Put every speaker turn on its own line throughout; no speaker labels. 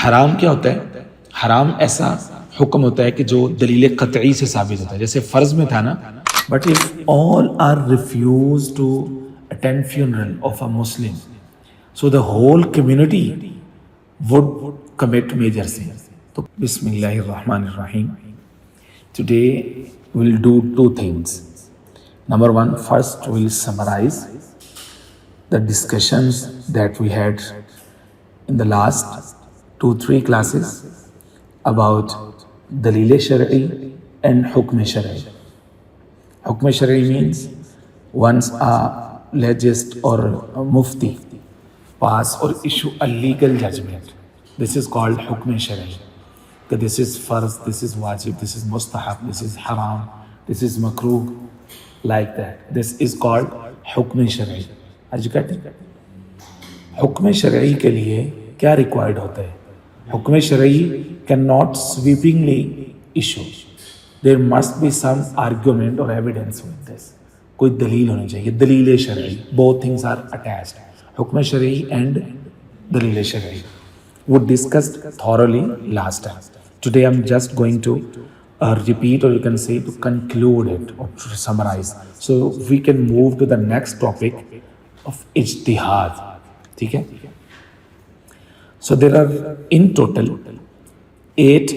حرام کیا ہوتا ہے؟ حرام ایسا حکم ہوتا ہے کہ جو دلیل قطعی سے ثابت ہوتا ہے. جیسے فرض میں تھا نا, but if all are refused to attend funeral of a Muslim, so the whole community would commit major sin. تو بسم اللہ الرحمن الرحیم. Today we'll do two things. Number one, first we'll summarize the discussions that we had in the last 2-3 classes about Dalil Shar'i and Hukm Shar'i. Hukm Shar'i means once a legist or a mufti pass or issue a legal judgment, this is called Hukm Shar'i. That this is farz, this is wajib, this is mustahab, this is haram, this is makruh, like that. This is called Hukm Shar'i. Are you getting? Hukm Shar'i ke liye kya required hota hai? Hukm Shar'i cannot sweepingly issue. There must be some argument or evidence with this. کوئی دلیل ہونی چاہیے, دلیل شرعی. Both things are attached. حکم شرعی and دلیل شرعی. We discussed thoroughly last time. Today I'm just going to repeat, or you can say to conclude it or to summarize. So we can move to the next topic of ijtihad. ٹھیک ہے. So there are in total 8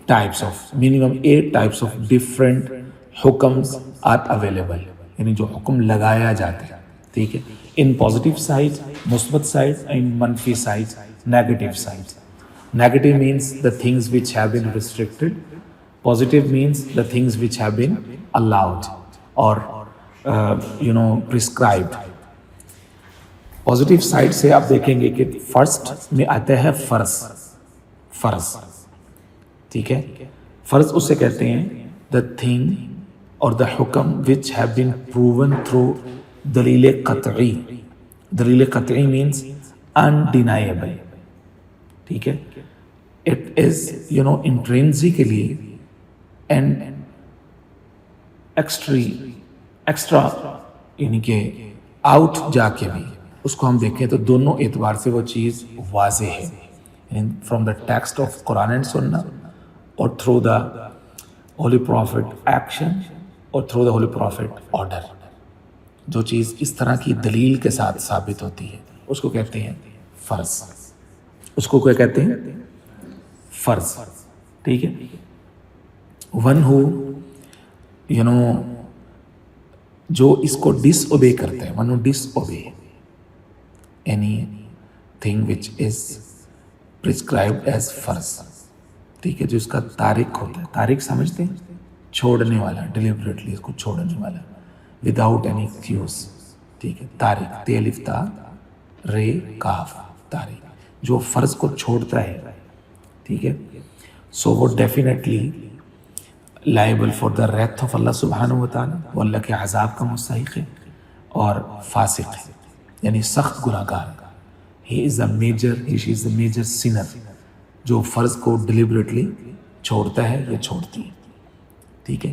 types of, minimum 8 types of different hukams are available. یعنی جو حکم لگایا جاتا ہے, ٹھیک ہے, in positive side, مثبت side, in منفی side, negative side. Negative means the things which have been restricted. Positive means the things which have been allowed or prescribed. Positive side سے آپ دیکھیں گے کہ فرسٹ میں آتا ہے فرض. ٹھیک ہے. فرض اسے کہتے ہیں دا تھنگ اور دا حکم which have been proven through دلیل قطعی. دلیل قطعی مینس انڈینائبل. ٹھیک ہے. اٹ از انٹرینسیکلی اینڈ ایکسٹرا یعنی کہ آؤٹ جا کے بھی اس کو ہم دیکھیں تو دونوں اعتبار سے وہ چیز واضح ہے. From the text of Quran and سنہ اور through the holy prophet action اور through the holy prophet order. جو چیز اس طرح کی دلیل کے ساتھ ثابت ہوتی ہے اس کو کہتے ہیں فرض. اس کو کیا کہتے ہیں؟ فرض. ٹھیک ہے. ون ہو جو اس کو ڈس اوبے کرتا ہے, one who disobey anything which is prescribed as فرض. ٹھیک ہے. جو اس کا تارک ہوتا ہے, تارک سمجھتے ہیں, چھوڑنے والا, ڈیلیبریٹلی اس کو چھوڑنے والا, وداؤٹ اینی ایکسکیوز. ٹھیک ہے. تارک, تے الف تا رے کاف, تارک جو فرض کو چھوڑتا ہے. ٹھیک ہے. سو وہ definitely liable for the wrath of Allah سبحانہ و تعالیٰ, وہ اللہ کے عذاب کا مستحق ہے اور فاسق ہے, یعنی سخت گناہ گار. ہی از اے میجر, شی از اے میجر سینر جو فرض کو ڈیلیبریٹلی چھوڑتا ہے یا چھوڑتی ہے. ٹھیک ہے.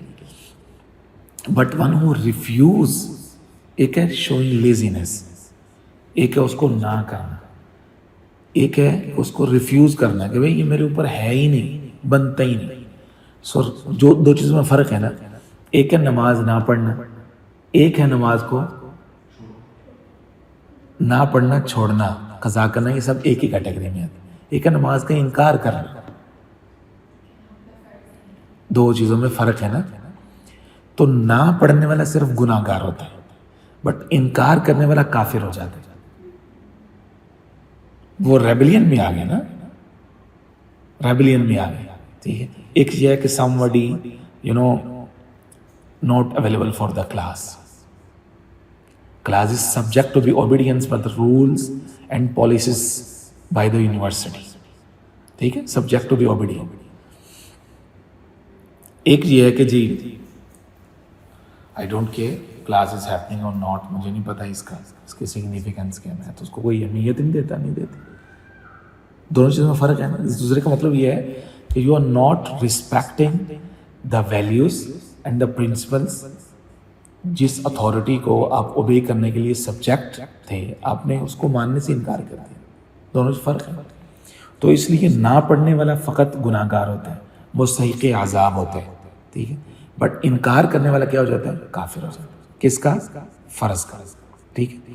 بٹ ون ہو ریفیوز, ایک ہے شوئنگ لیزینس, ایک ہے اس کو نہ کرنا, ایک ہے اس کو ریفیوز کرنا کہ بھائی یہ میرے اوپر ہے ہی نہیں, بنتا ہی نہیں. سو جو دو چیزوں میں فرق ہے نا, ایک ہے نماز نہ پڑھنا, ایک ہے نماز کو نہ پڑھنا, چھوڑنا, قضا کرنا, یہ سب ایک ہی کیٹیگری میں آتا ہے. ایک ہے نماز کا انکار کرنا. دو چیزوں میں فرق ہے نا. تو نہ پڑھنے والا صرف گناہ گار ہوتا ہے, بٹ انکار کرنے والا کافر ہو جاتا ہے. وہ ریبیلین میں آ گیا نا, ریبیلین میں آ گیا. ٹھیک ہے. ایک یہ ہے کہ somebody not available for the class. Class is subject to be obedience by the rules and policies by the university. ٹھیک ہے. subject to be obedient. ایک یہ ہے کہ جی I don't care class is happening or not, مجھے نہیں پتا اس کی significance کیا ہے, تو اس کو کوئی اہمیت نہیں دیتی. دونوں چیزوں میں فرق ہے نا. دوسرے کا مطلب یہ ہے کہ you are not respecting the values and the principles. جس اتھارٹی کو آپ اوبے کرنے کے لیے سبجیکٹ تھے, آپ نے اس کو ماننے سے انکار کر دیا. دونوں فرق ہے. تو اس لیے نہ پڑھنے والا فقط گناہ گار ہوتا ہے, مستحق عذاب ہوتا ہے, ٹھیک ہے. بٹ انکار کرنے والا کیا ہو جاتا ہے؟ کافر ہو جاتا ہے. کس کا؟ فرض کا, ٹھیک ہے.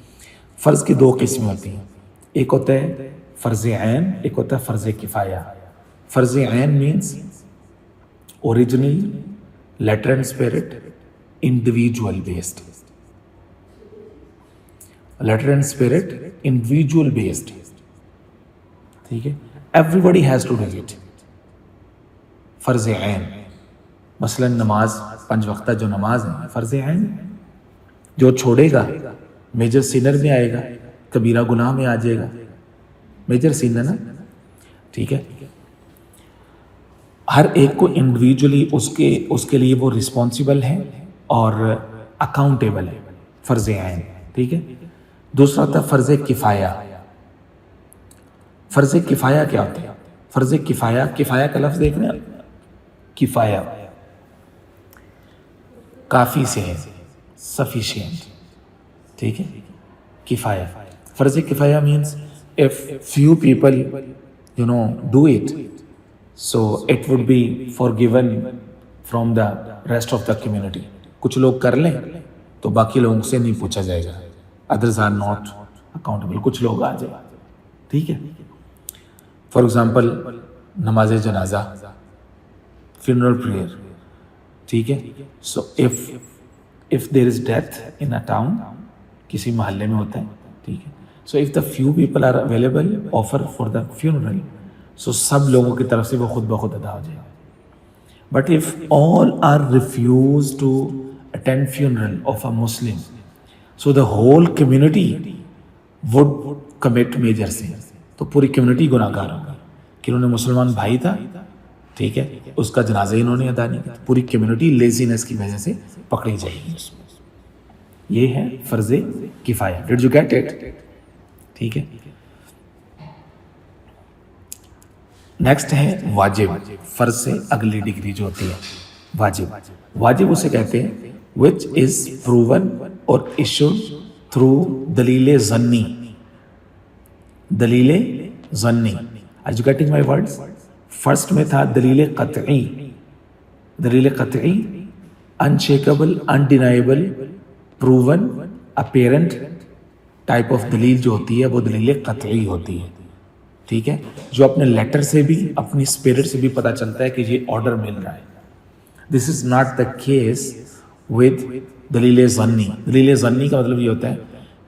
فرض کی دو قسمیں ہوتی ہیں, ایک ہوتا ہے فرض عین, ایک ہوتا ہے فرض کفایہ. فرض عین means original, letter and spirit, individual based. Letter and spirit individual based, ٹھیک ہے. Everybody has to do it. فرض عین مثلا نماز 5 وقتہ جو نماز ہے فرض عین, جو چھوڑے گا میجر سینر میں آئے گا, کبیرہ گناہ میں آ جائے گا, میجر سین ہے نا, ٹھیک ہے. ہر ایک کو انڈیویجولی اس کے لیے وہ رسپانسیبل ہے اور اکاؤنٹیبل ہے, فرض عین, ٹھیک ہے. دوسرا ہوتا ہے فرض کفایہ. فرض کفایہ کیا ہوتا ہے؟ فرض کفایہ, کفایہ کا لفظ دیکھ رہے ہیں, کفایہ کافی سے ہے, سفیشینٹ, ٹھیک ہے. کفایہ, فرض کفایہ means if few people do it, so it would be forgiven from the rest of the community. کچھ لوگ کر لیں تو باقی لوگوں سے نہیں پوچھا جائے گا, others are not accountable. کچھ لوگ آ جائیں, ٹھیک ہے. فار ایگزامپل نماز جنازہ, funeral prayer, ٹھیک ہے. so if there is death in a town, کسی محلے میں ہوتا ہے, ٹھیک ہے. so if the few people are available, offer for the funeral, so سب لوگوں کی طرف سے وہ خود بخود ادا ہو جائے گا. but if all are refused to attend funeral of a Muslim, so the whole community would commit major sin. تو پوری کمیونٹی گناہ گار ہوگی کہ انہوں نے مسلمان بھائی تھا, ٹھیک ہے, اس کا جنازہ انہوں نے ادا نہیں کیا, پوری کمیونٹی لیزینس کی وجہ سے پکڑی جائے گی. یہ ہے فرض کفایہ. Did you get it? ٹھیک ہے. نیکسٹ ہے واجب. فرض سے اگلی ڈگری جو ہوتی ہے واجب. واجب اسے کہتے ہیں which is proven or issued through دلیل ظنی. دلیل ظنی, are you getting my words? First میں تھا دلیل قطعی. دلیل قطعی unshakable, undeniable, proven, apparent type of دلیل جو ہوتی ہے وہ دلیل قطعی ہوتی ہے, ٹھیک ہے, جو اپنے لیٹر سے بھی اپنی اسپرٹ سے بھی پتہ چلتا ہے کہ یہ آرڈر مل رہا ہے. This is not the case with دلیل ظنی. دلیل ظنی کا مطلب یہ ہوتا ہے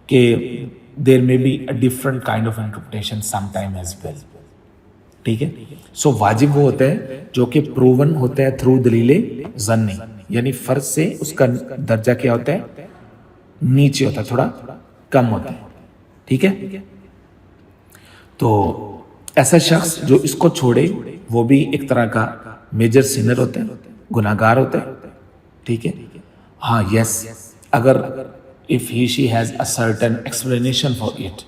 کہ there may be a different kind of interpretation some time as well, ٹھیک ہے. سو واجب وہ ہوتا ہے جو کہ پروون ہوتا ہے تھرو دلیل ظنی, یعنی فرض سے اس کا درجہ کیا ہوتا ہے؟ نیچے ہوتا ہے, تھوڑا کم ہوتا ہے, ٹھیک ہے. تو ایسا شخص جو اس کو چھوڑے وہ بھی ایک طرح کا میجر سینر ہوتا ہے, گناہ گار ہوتا ہے, ٹھیک ہے. ہاں یس, اگر if he she has a certain explanation for it,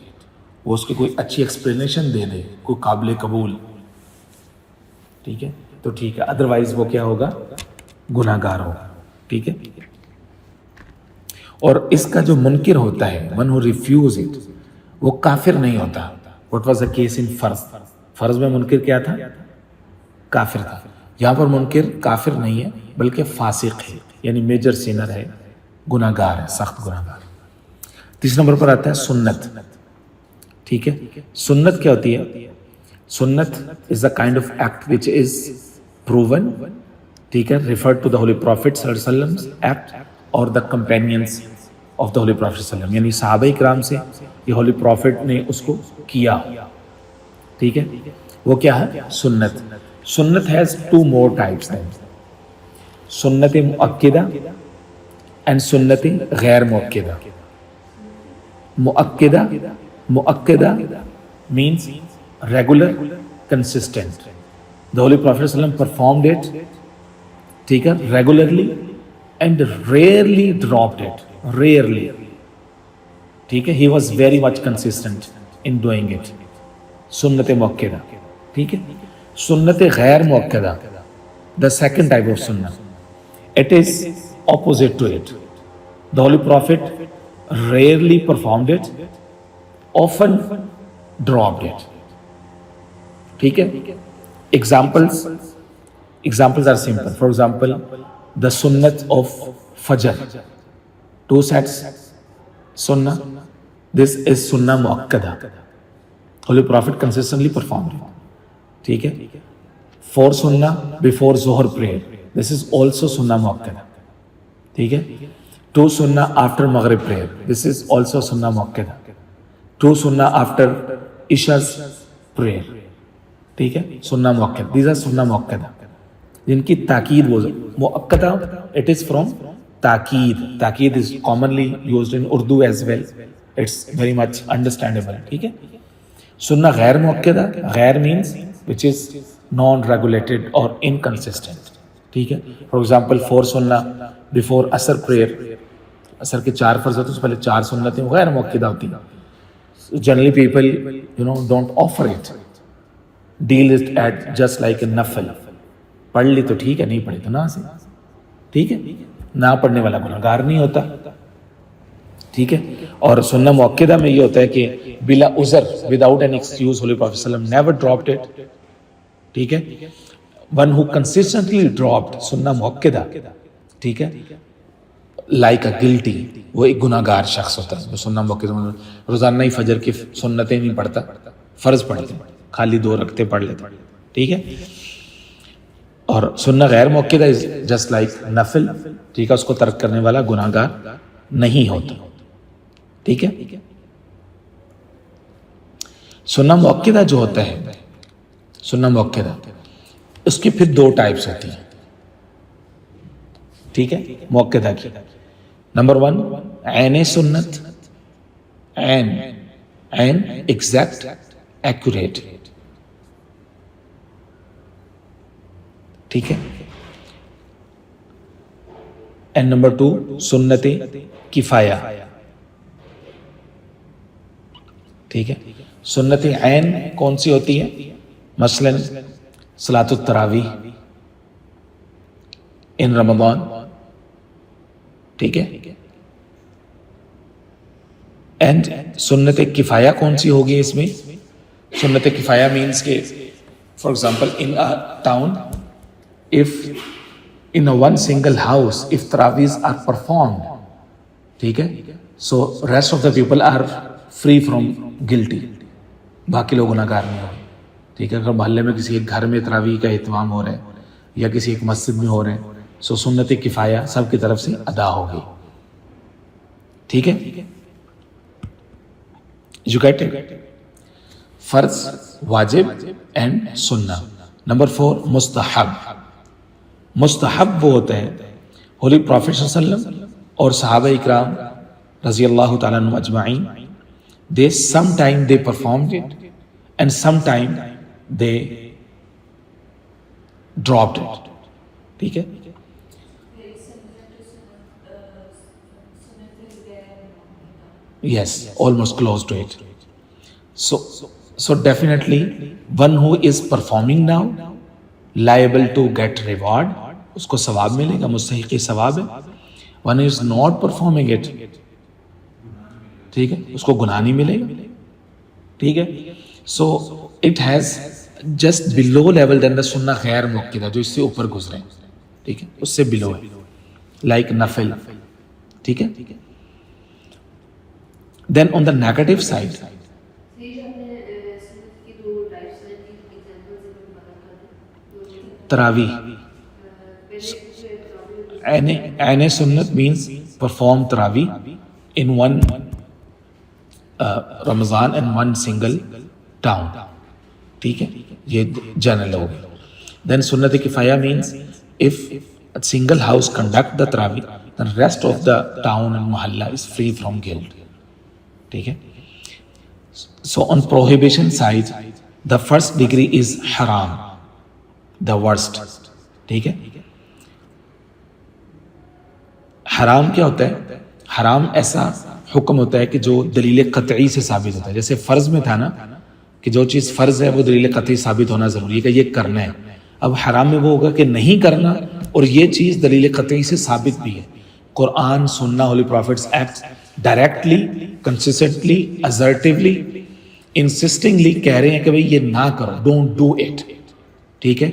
وہ اس کی کوئی اچھی ایکسپلینیشن دے دے, کوئی قابل قبول, ٹھیک ہے, تو ٹھیک ہے. ادروائز وہ کیا ہوگا؟ گناہ گار ہوگا, ٹھیک ہے. اور اس کا جو منکر ہوتا ہے one who refuse it, وہ کافر نہیں ہوتا. What was the case in فرض؟ فرض میں منکر کیا تھا؟ کافر تھا. یہاں پر منکر کافر نہیں ہے بلکہ فاسق ہے, یعنی میجر سینر ہے, گناہ گار ہے, سخت گناہ گار. تیسرے نمبر پر آتا ہے سنت, ٹھیک ہے. سنت کیا ہوتی ہے؟ سنت is a kind of act which is proven, ٹھیک ہے, referred to the Holy Prophet صلی اللہ علیہ وسلم act اور the companions of the Holy Prophet صلی اللہ علیہ وسلم, یعنی صحابہ اکرام سے یہ Holy Prophet نے اس کو کیا, ٹھیک ہے. وہ کیا ہے؟ سنت. سنت has two more types ہیں, سنت مؤکدہ and سنت غیر مؤکدہ. مؤکدہ, مؤکدہ means regular, consistent. The Holy Prophet صلی اللہ علیہ وسلم performed it, ٹھیک ہے, regularly and rarely dropped it, rarely, ٹھیک ہے. He was very much consistent in doing it. سنت مؤکدہ, ٹھیک ہے. سنت غیر مؤکدہ, the second type of sunnah, it is opposite to it. The Holy Prophet rarely performed it, often dropped it. ٹھیک ہے. Examples are simple. For example, the sunnat of Fajr, 2 sets sunnah. This is sunnah muakkada. Holy Prophet consistently performed it. ٹھیک ہے. 4 sunnah before Zuhr prayer. This is also sunnah muakkada. ٹھیک ہے. 2 sunnah after Maghrib prayer. This is also sunnah muakkada. 2 sunnah after Isha's prayer. ٹھیک ہے. سنہ مؤکد. These are سنہ مؤکدہ جن کی تاکید مؤکدہ. It is from تاکید. تاکید is commonly used in Urdu as well. It's very much understandable. ٹھیک ہے. سنہ غیر مؤکدہ. غیر means which is non-regulated or inconsistent. ٹھیک ہے. For example 4 سنہ before عصر prayer. عصر کے 4 فرض ہوتے ہیں، اس سے پہلے 4 سنتیں غیر مؤکدہ ہوتی ہیں. Generally people don't offer it. Deal it at just like a نفل. پڑھ لی تو ٹھیک ہے، نہیں پڑھی تو نہ سے. ٹھیک ہے. نہ پڑھنے والا گنہگار نہیں ہوتا. ٹھیک ہے. اور سنہ مؤکدہ میں یہ ہوتا ہے کہ بلا عذر without an excuse Holy Prophet ﷺ never dropped it. ٹھیک ہے. One who consistently dropped سنہ مؤکدہ، ٹھیک ہے، like a guilty، وہ ایک گنہگار شخص ہوتا ہے. جو سنہ مؤکدہ روزانہ ہی فجر کی سنتیں نہیں پڑھتا، فرض پڑھتے ہیں، خالی 2 رکعتیں پڑھ لیتے. ٹھیک ہے. اور سنہ غیر مؤکدہ از جسٹ لائک نفل. ٹھیک ہے. اس کو ترک کرنے والا گناہگار نہیں ہوتا. ٹھیک ہے. سنہ مؤکدہ جو ہوتا ہے، سنہ مؤکدہ، اس کی پھر 2 ٹائپس ہوتی ہیں. ٹھیک ہے. مؤکدہ کی نمبر 1 عین سنت. عین ایگزیکٹ، ایکوریٹ. ٹھیک ہے. اینڈ نمبر 2 سنت کفایہ. ٹھیک ہے. سنت عین کون سی ہوتی ہے؟ مثلا صلاۃ التراویح ان رمضان. ٹھیک ہے. اینڈ سنت کفایہ کون سی ہوگی اس میں؟ سنت کفایہ مینس کہ for example in a town, if in a one single house if taraweehs are performed, ٹھیک ہے, so rest of the people are free from guilty. باقی لوگ گناہگار نہیں ہوں. ٹھیک ہے. اگر محلے میں کسی ایک گھر میں تراویح کا اہتمام ہو رہا ہے یا کسی ایک مسجد میں ہو رہے ہیں، سو سنت کفایہ سب کی طرف سے ادا ہوگی. ٹھیک ہے. You get it? فرض، واجب اینڈ سنہ. نمبر 4 مستحب. مستحب وہ ہوتا ہے ہولی پروفیٹ صلی اللہ علیہ وسلم اور صحابہ اکرام رضی اللہ تعالیٰ عنہم اجمعین، they sometime they performed it and sometime they dropped it. ٹھیک ہے. Yes, almost close to it. So definitely one who is performing now liable to get reward, اس کو ثواب ملے گا، مستحق ثواب ہے. One is not performing it، ٹھیک ہے، اس کو گناہ نہیں ملے گا. ٹھیک ہے. So it has just below level than the سنہ غیر مؤکدہ جو اس سے اوپر گزرے. ٹھیک ہے. اس سے below ہے like نفل. ٹھیک ہے. Then on the negative side تراویح. عین سنت means perform تراویح in one Ramzan and one single town. ٹھیک ہے. یہ جنرل ہو گئی. Then سنت کفایہ means if a single house conduct the تراویح then rest of the town and محلہ is free from guilt. ٹھیک ہے. So on prohibition side the first degree is haram, the worst. ٹھیک ہے. حرام کیا ہوتا ہے؟ حرام ایسا حکم ہوتا ہے کہ جو دلیل قطعی سے ثابت ہوتا ہے. جیسے فرض میں تھا نا کہ جو چیز فرض ہے وہ دلیل قطعی ثابت ہونا ضروری ہے کہ یہ کرنا ہے. اب حرام میں وہ ہوگا کہ نہیں کرنا اور یہ چیز دلیل قطعی سے ثابت بھی ہے. Quran, Sunnah, holy prophets act directly, consistently, assertively insistingly کہہ رہے ہیں کہ بھئی یہ نہ کرو, ڈونٹ ڈو اٹ, ٹھیک ہے,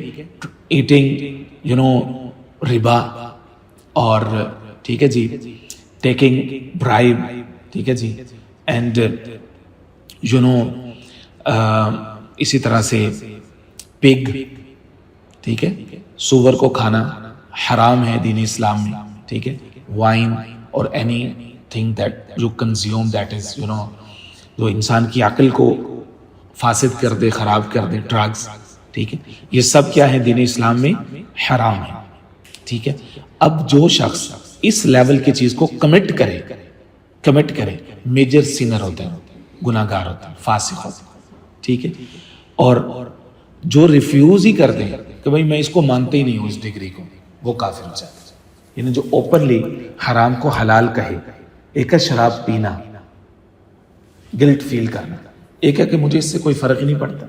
ایٹنگ ربا, اور ٹھیک ہے جی, ٹیکنگ برائب, ٹھیک ہے جی, اینڈ اسی طرح سے پگ, ٹھیک ہے, سور کو کھانا حرام ہے دین اسلام میں, ٹھیک ہے, وائن اور any thing that you consume that is جو انسان کی عقل کو فاسد کر دے, خراب کر دے, ڈرگز, ٹھیک ہے, یہ سب کیا ہے دین اسلام میں حرام ہے, ٹھیک ہے. اب جو شخص اس لیول کی چیز کو کمٹ کرے میجر سینر ہوتا ہے, گناہ گار ہوتا ہے, فاسق ہوتا ہے, ٹھیک ہے, اور جو ریفیوز ہی کر دے کہ بھئی میں اس کو مانتے ہی نہیں ہوں اس ڈگری کو, وہ کافر ہو جاتا ہے. یعنی جو اوپنلی حرام کو حلال کہے, ایک ہے شراب پینا, گلٹ فیل کرنا, ایک ہے کہ مجھے اس سے کوئی فرق ہی نہیں پڑتا.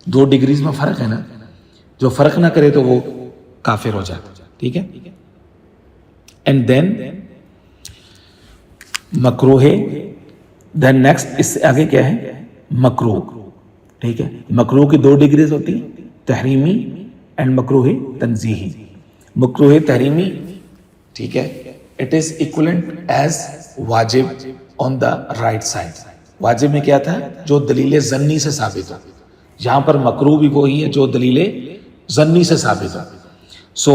دو ڈگریز میں فرق ہے نا, جو فرق نہ کرے تو وہ کافر ہو جاتا ہے, ٹھیک ہے. اینڈ دین مکروہ, دین نیکسٹ اس سے آگے کیا ہے مکروہ, ٹھیک ہے. مکروہ کی دو ڈگریز ہوتی ہیں, تحریمی اینڈ مکروہ تنزیہی. مکروہ تحریمی, ٹھیک ہے, اٹ از ایکولنٹ ایز واجب آن دا رائٹ سائڈ. واجب میں کیا تھا جو دلیل ظنی سے ثابت ہو, یہاں پر مکروہ بھی وہی ہے جو دلیل ظنی سے ثابت ہو. So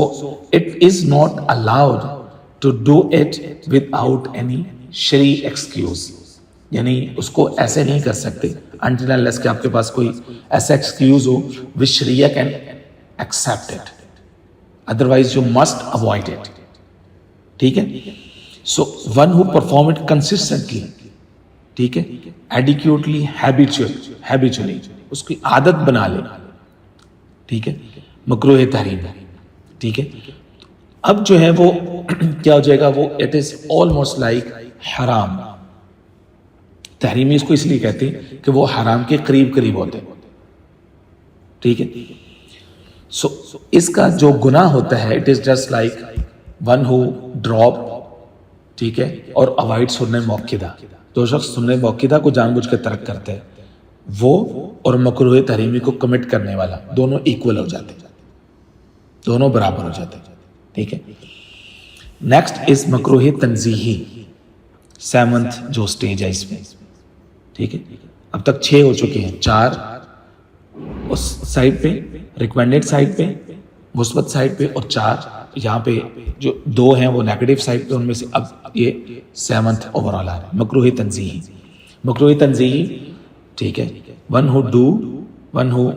it is not allowed to do it without any شرعی ایکسکیوز, یعنی اس کو ایسے نہیں کر سکتے until unless کہ آپ کے پاس کوئی ایسا excuse who which Shariah can accept it, otherwise you must avoid it, ٹھیک ہے. so one who perform it consistently, ٹھیک ہے, adequately, habitually, اس کی عادت بنا لے, ٹھیک ہے, مکروہ تحریم ہے, ٹھیک ہے. اب جو ہے وہ کیا ہو جائے گا, وہ it is almost like حرام. تحریمی اس کو اس لیے کہتے ہیں کہ وہ حرام کے قریب ہوتے ہیں, ٹھیک ہے. سو اس کا جو گناہ ہوتا ہے it is just like one who drop, ٹھیک ہے, اور avoid سنن موقدہ. جو شخص سنن موقدہ کو جان بوجھ کے ترک کرتا ہے وہ اور مکروہ تحریمی کو کمٹ کرنے والا دونوں ایکول ہو جاتے ہیں, دونوں برابر ہو جاتے ہیں, ٹھیک ہے. نیکسٹ از مکروہ تنزیہی, 7th جو سٹیج ہے اس میں, ٹھیک ہے. اب تک 6 ہو چکے ہیں, 4 اس سائڈ پہ, ریکمینڈیڈ سائڈ پہ, مثبت سائڈ پہ, اور 4 یہاں پہ جو 2 ہیں وہ نیگیٹو سائڈ پہ, ان میں سے اب یہ 7th اوورال آ رہا ہے مکروہ تنزیہی. مکروہ تنزیہی, ٹھیک ہے, ون ہو ڈو, ون ہو,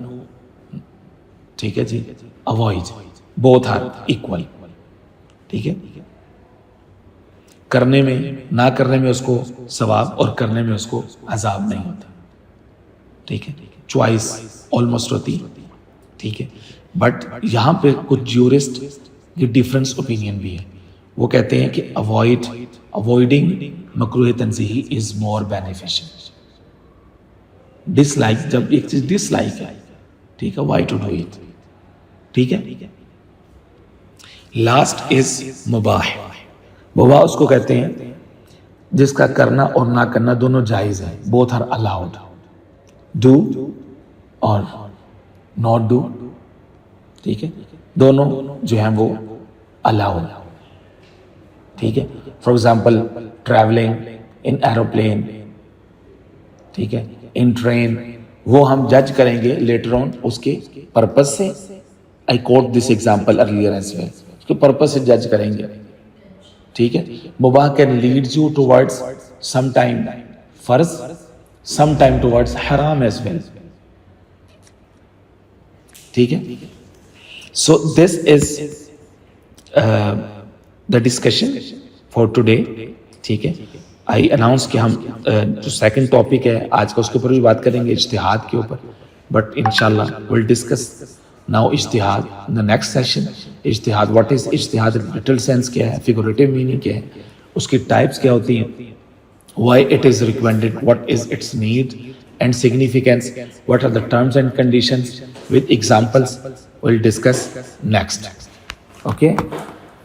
ٹھیک ہے جی, اوائڈ, بوتھ آر ایکول, ٹھیک ہے. کرنے میں نہ کرنے میں اس کو ثواب اور کرنے میں اس کو عذاب نہیں ہوتا, ٹھیک ہے. چوائس آلموسٹ ہوتی, ٹھیک ہے. بٹ یہاں پہ کچھ جیورسٹ یہ ڈیفرنس اوپینین بھی ہے, وہ کہتے ہیں کہ اوائڈنگ مکروہ تنزیہی از مور بینیفیشل. ڈس لائک, جب ایک چیز ڈس لائک ہے, ٹھیک ہے, وائی ٹو ڈو اٹ, ٹھیک ہے. لاسٹ از مباح. مباح اس کو کہتے ہیں جس کا کرنا اور نہ کرنا دونوں جائز ہے, بوتھ آر الاؤڈ, ڈو اور ناٹ ڈو, ٹھیک ہے, دونوں جو ہیں وہ الاؤڈ, ٹھیک ہے. For example travelling in aeroplane, ٹھیک ہے, ان ٹرین, وہ ہم جج کریں گے لیٹر آن اس کے پرپس سے. I quote this example earlier as well, اس کے پرپس سے جج کریں گے, ٹھیک ہے. مباح can lead you towards some time فرض, سم ٹائم ٹوورڈز حرام ایز ویل, ٹھیک ہے. So this is the discussion for today, ٹھیک ہے. آئی اناؤنس کہ ہم جو سیکنڈ ٹاپک ہے آج کا اس کے اوپر بھی بات کریں گے, اجتہاد کے اوپر, بٹ انشاءاللہ we'll discuss now اجتہاد in the next session. اجتہاد, what is اجتہاد, literal sense کیا ہے, figurative meaning کیا ہے, اس کی types کیا ہوتی ہیں, why it is recommended, what is its need and significance, what are the terms and conditions with examples we'll discuss next. Okay.